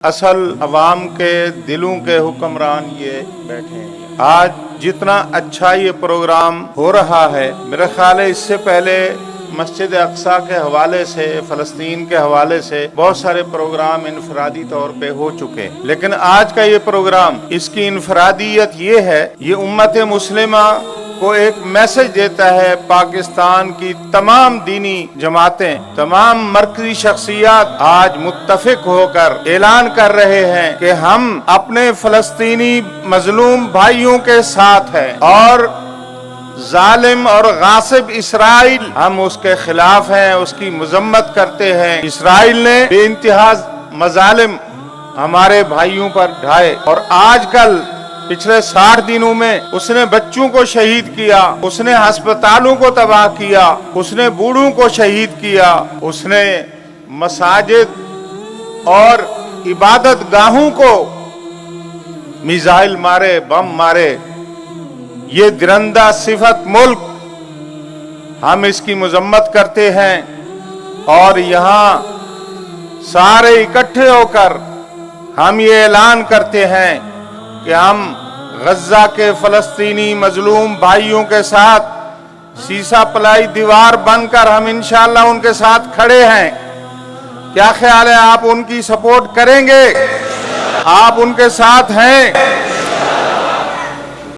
اصل عوام کے دلوں کے حکمران یہ بیٹھے ہیں۔ آج جتنا اچھا یہ پروگرام ہو رہا ہے، میرا خیال ہے اس سے پہلے مسجد اقصیٰ کے حوالے سے، فلسطین کے حوالے سے بہت سارے پروگرام انفرادی طور پہ ہو چکے، لیکن آج کا یہ پروگرام، اس کی انفرادیت یہ ہے، یہ امت مسلمہ کو ایک میسج دیتا ہے۔ پاکستان کی تمام دینی جماعتیں، تمام مرکزی شخصیات آج متفق ہو کر اعلان کر رہے ہیں کہ ہم اپنے فلسطینی مظلوم بھائیوں کے ساتھ ہیں، اور ظالم اور غاصب اسرائیل، ہم اس کے خلاف ہیں، اس کی مذمت کرتے ہیں۔ اسرائیل نے بے انتہا مظالم ہمارے بھائیوں پر ڈھائے، اور آج کل پچھلے 60 دنوں میں اس نے بچوں کو شہید کیا، اس نے ہسپتالوں کو تباہ کیا، اس نے بوڑھوں کو شہید کیا، اس نے مساجد اور عبادت گاہوں کو میزائل مارے، بم مارے۔ یہ درندہ صفت ملک، ہم اس کی مذمت کرتے ہیں، اور یہاں سارے اکٹھے ہو کر ہم یہ اعلان کرتے ہیں کہ ہم غزہ کے فلسطینی مظلوم بھائیوں کے ساتھ سیسا پلائی دیوار بن کر ہم انشاءاللہ ان کے ساتھ کھڑے ہیں۔ کیا خیال ہے، آپ ان کی سپورٹ کریں گے؟ آپ ان کے ساتھ ہیں؟